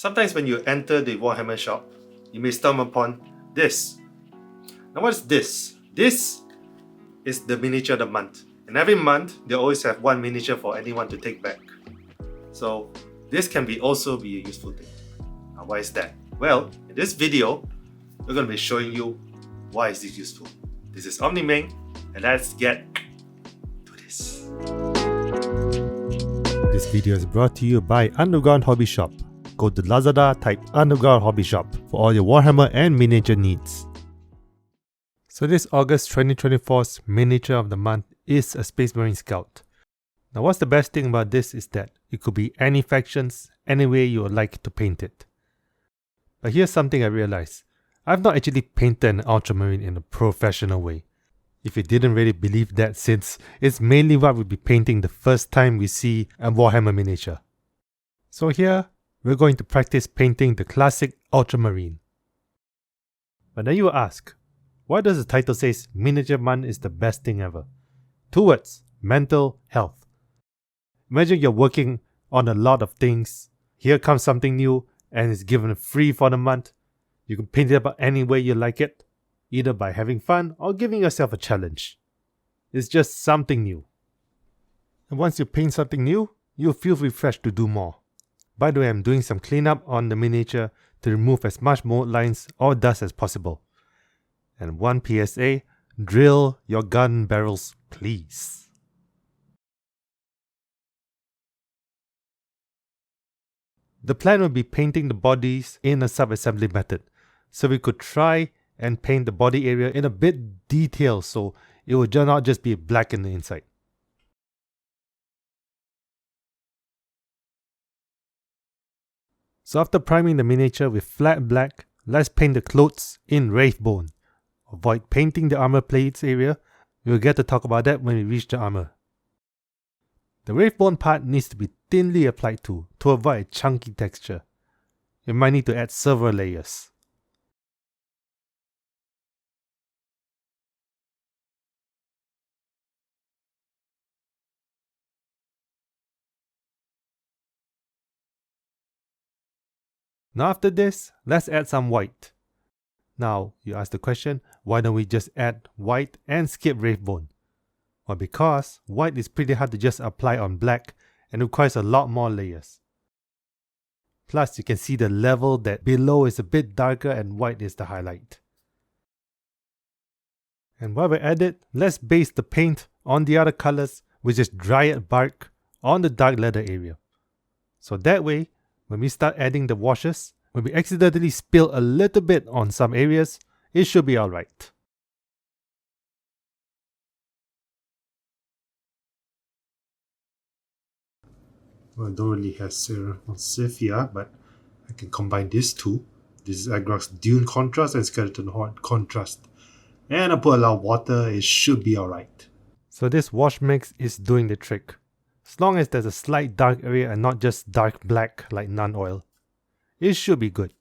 Sometimes when you enter the Warhammer shop, you may stumble upon this. Now what is this? This is the miniature of the month. And every month, they always have one miniature for anyone to take back. So this can also be a useful thing. Now why is that? Well, in this video, we're going to be showing you why is this useful. This is Omni-Ming, and let's get to this. This video is brought to you by Underground Hobby Shop. Go to Lazada, type Underground Hobby Shop for all your Warhammer and miniature needs. So this August 2024's miniature of the month is a Space Marine Scout. Now what's the best thing about this is that it could be any factions, any way you would like to paint it. But here's something I realized. I've not actually painted an Ultramarine in a professional way. If you didn't really believe that, since it's mainly what we'll be painting the first time we see a Warhammer miniature. So here, we're going to practice painting the classic Ultramarine. But then you will ask, why does the title say Miniature Month is the best thing ever? 2 words, mental health. Imagine you're working on a lot of things, here comes something new and it's given free for the month. You can paint it up any way you like it, either by having fun or giving yourself a challenge. It's just something new. And once you paint something new, you'll feel refreshed to do more. By the way, I'm doing some cleanup on the miniature to remove as much mold lines or dust as possible. And one PSA, drill your gun barrels, please. The plan would be painting the bodies in a sub-assembly method, so we could try and paint the body area in a bit detail so it would not just be black in the inside. So after priming the miniature with flat black, let's paint the clothes in Wraithbone. Avoid painting the armor plates area, we'll get to talk about that when we reach the armor. The Wraithbone part needs to be thinly applied to avoid a chunky texture. You might need to add several layers. Now after this, let's add some white. Now, you ask the question, why don't we just add white and skip Wraithbone? Well, because white is pretty hard to just apply on black and requires a lot more layers. Plus, you can see the level that below is a bit darker and white is the highlight. And while we're at it, let's base the paint on the other colors with just dryad bark on the dark leather area. So that way, when we start adding the washes, when we accidentally spill a little bit on some areas, it should be alright. Well, I don't really have Cephia, but I can combine these two. This is Agrox Dune Contrast and Skeleton Horde Contrast. And I put a lot of water, it should be alright. So this wash mix is doing the trick. As long as there's a slight dark area and not just dark black like non-oil, it should be good.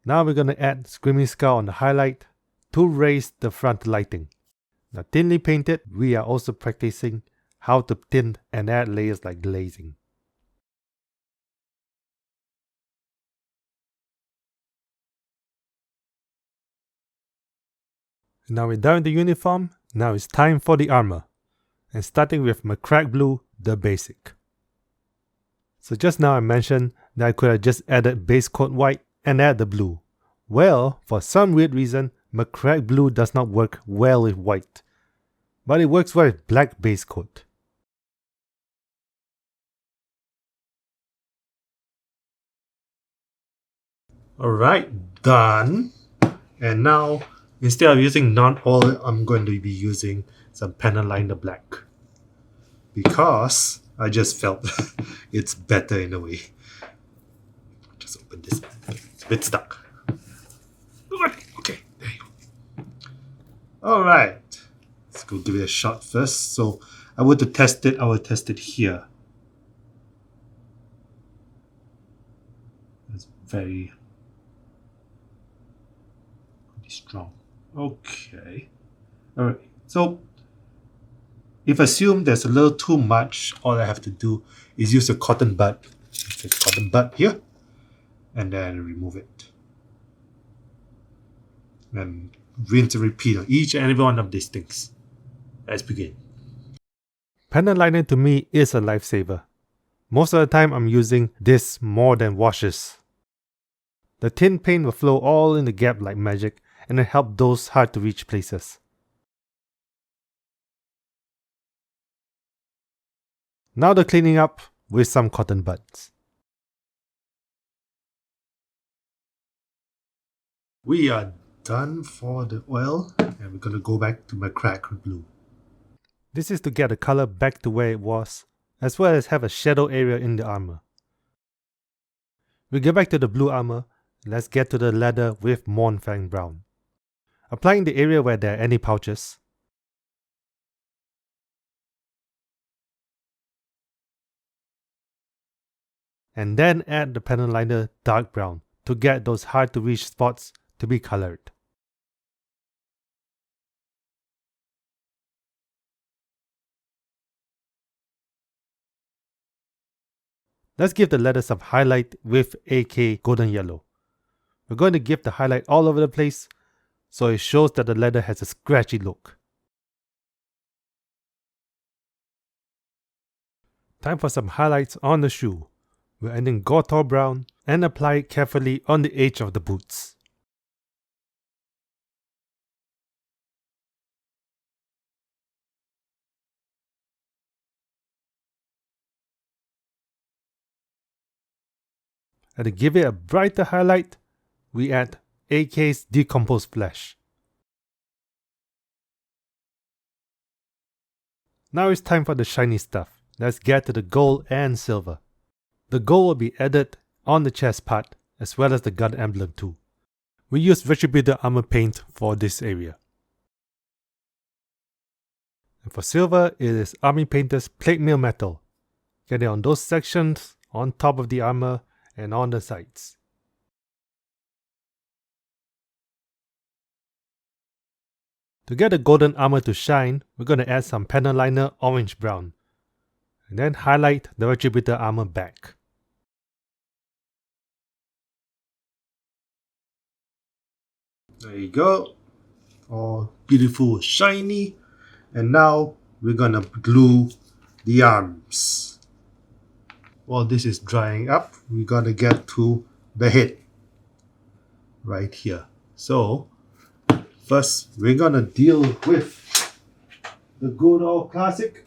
Now we're going to add Screaming Skull on the highlight to raise the front lighting. Now thinly painted, we are also practicing how to tint and add layers like glazing. Now we're done with the uniform, now it's time for the armor. And starting with Macragge Blue, the basic. So just now I mentioned that I could have just added base coat white and add the blue. Well, for some weird reason, Macragge Blue does not work well with white. But it works well with black base coat. Alright, done. And now, instead of using non-oil, I'm going to be using some panel liner black. Because I just felt it's better in a way. Just open this. It's a bit stuck. Okay, there you go. Alright. Let's go give it a shot first. So I will test it here. It's very strong. Okay. Alright. So if I assume there's a little too much, all I have to do is use a cotton bud. Just cotton bud here. And then remove it. And rinse and repeat on each and every one of these things. Let's begin. Panel liner to me is a lifesaver. Most of the time I'm using this more than washes. The thin paint will flow all in the gap like magic and it helps those hard to reach places. Now the cleaning up with some cotton buds. We are done for the oil and we're going to go back to my cracked blue. This is to get the color back to where it was, as well as have a shadow area in the armor. We get back to the blue armor, let's get to the leather with Mournfang brown. Applying the area where there are any pouches. And then add the panel liner dark brown to get those hard to reach spots to be colored. Let's give the leather some highlight with AK golden yellow. We're going to give the highlight all over the place so it shows that the leather has a scratchy look. Time for some highlights on the shoe. We're adding Gotor brown and apply it carefully on the edge of the boots. And to give it a brighter highlight, we add AK's decomposed flesh. Now it's time for the shiny stuff. Let's get to the gold and silver. The gold will be added on the chest part as well as the gun emblem too. We use Retributor armor paint for this area. And for silver, it is Army Painter's plate mail metal. Get it on those sections, on top of the armor, and on the sides. To get the golden armor to shine, we're going to add some panel liner orange brown. And then highlight the Retributor armor back. There you go. All beautiful, shiny. And now we're going to glue the arms. While this is drying up, we're going to get to the head. Right here. So, first we're going to deal with the good old classic.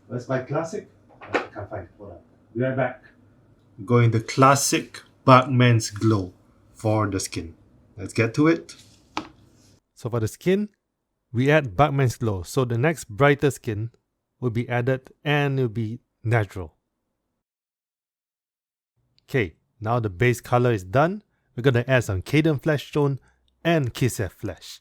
Where's my classic? I can't find it. Hold on. Be right back. Going the classic Barkman's Glow for the skin. Let's get to it. So for the skin, we add Barkman's Glow. So the next brighter skin will be added and it will be natural. Okay, now the base color is done. We're going to add some Caden Flesh Tone and Kisef Flesh.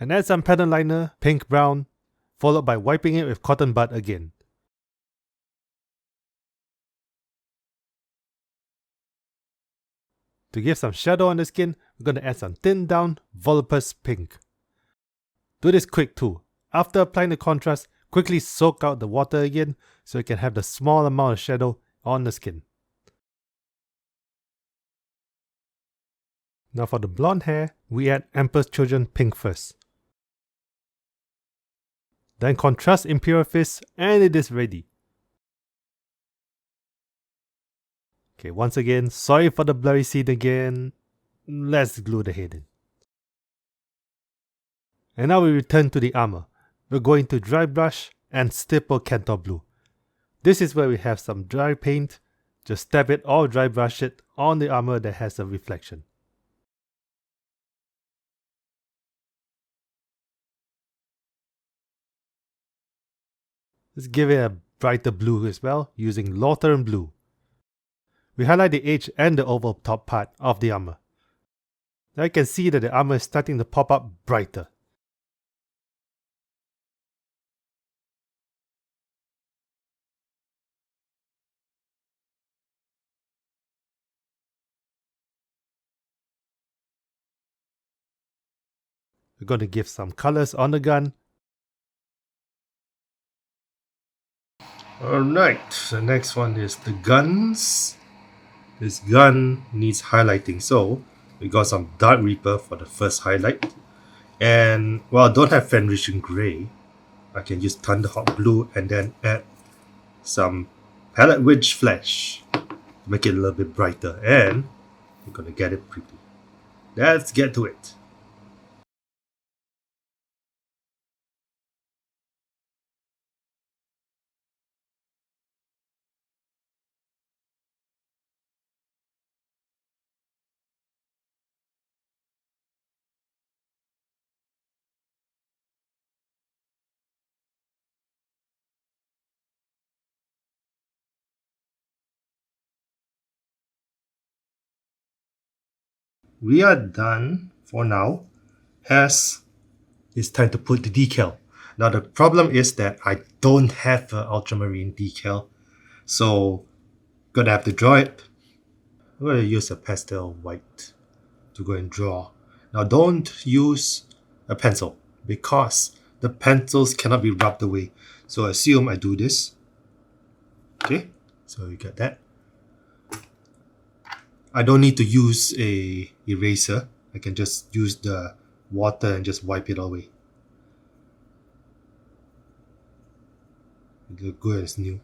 And add some pattern liner, pink brown, followed by wiping it with cotton bud again. To give some shadow on the skin, we're going to add some thinned down Volupus pink. Do this quick too. After applying the contrast, quickly soak out the water again so you can have the small amount of shadow on the skin. Now for the blonde hair, we add Emperor's Children pink first. Then contrast Imperial Fist and it is ready. Okay, once again, sorry for the blurry scene again. Let's glue the head in. And now we return to the armor. We're going to dry brush and stipple Cantor Blue. This is where we have some dry paint. Just stab it or dry brush it on the armor that has a reflection. Let's give it a brighter blue as well using Laughter Blue. we highlight the edge and the oval top part of the armor. Now you can see that the armor is starting to pop up brighter. We're going to give some colors on the gun. Alright, the next one is the guns. This gun needs highlighting, so we got some Dark Reaper for the first highlight. And while I don't have Fenrisian Grey, I can use Thunderhawk Blue and then add some Palette Wedge Flash to make it a little bit brighter, and we're gonna get it pretty. Let's get to it. We are done for now, as it's time to put the decal. Now the problem is that I don't have an Ultramarine decal, so gonna have to draw it. I'm gonna use a pastel white to go and draw. Now don't use a pencil because the pencils cannot be rubbed away. So assume I do this. Okay, so you get that. I don't need to use a eraser. I can just use the water and just wipe it away. It looks good as new.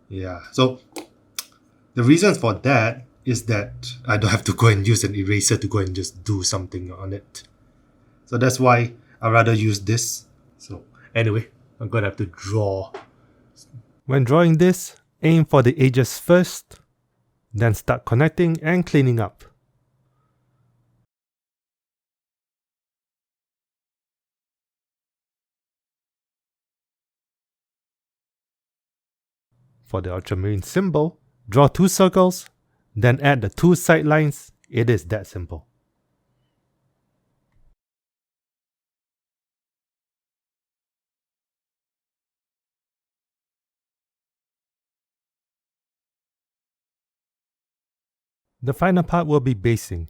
Yeah, so the reason for that is that I don't have to go and use an eraser to go and just do something on it. So that's why I'd rather use this. So anyway, I'm gonna have to draw. When drawing this, aim for the edges first, then start connecting and cleaning up. For the Ultramarine symbol, draw 2 circles, then add the 2 side lines. It is that simple. The final part will be basing.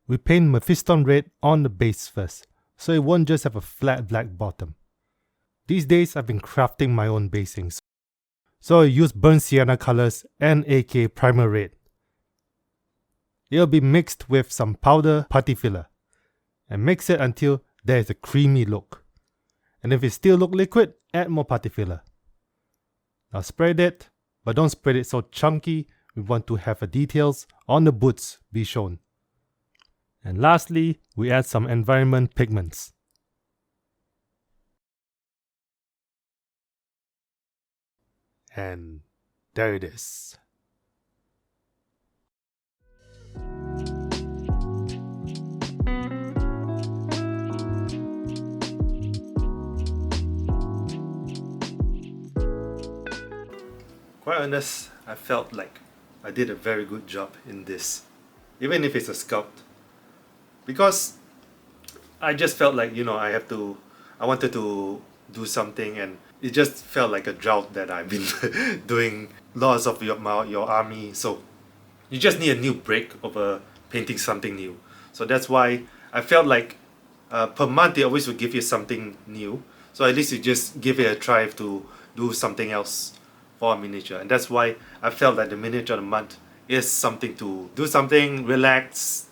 We paint Mephiston red on the base first, so it won't just have a flat black bottom. These days I've been crafting my own basings, so I use burnt sienna colors and AK primer red. It'll be mixed with some powder putty filler, and mix it until there is a creamy look. And if it still looks liquid, add more putty filler. Now spread it, but don't spread it so chunky. We want to have the details on the boots be shown. And lastly, we add some environment pigments. And there it is. Quite honest, I felt like I did a very good job in this, even if it's a sculpt, because I just felt like, I wanted to do something, and it just felt like a drought that I've been doing lots of your army, so you just need a new break over painting something new. So that's why I felt like per month they always would give you something new, so at least you just give it a try to do something else for a miniature. And that's why I felt that the miniature of the month is something to do something, relax,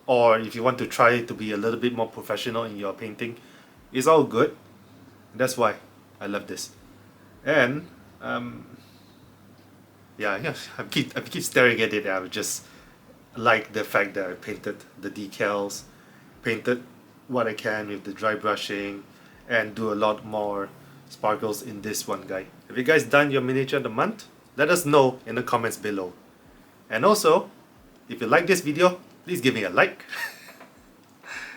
or if you want to try to be a little bit more professional in your painting, it's all good. That's why I love this. And I keep staring at it. I would just like the fact that I painted the decals, painted what I can with the dry brushing, and do a lot more sparkles in this one guy. Have you guys done your miniature of the month? Let us know in the comments below. And also, if you like this video, please give me a like.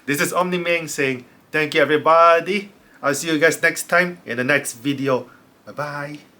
This is Omni-Ming saying thank you everybody. I'll see you guys next time in the next video. Bye bye.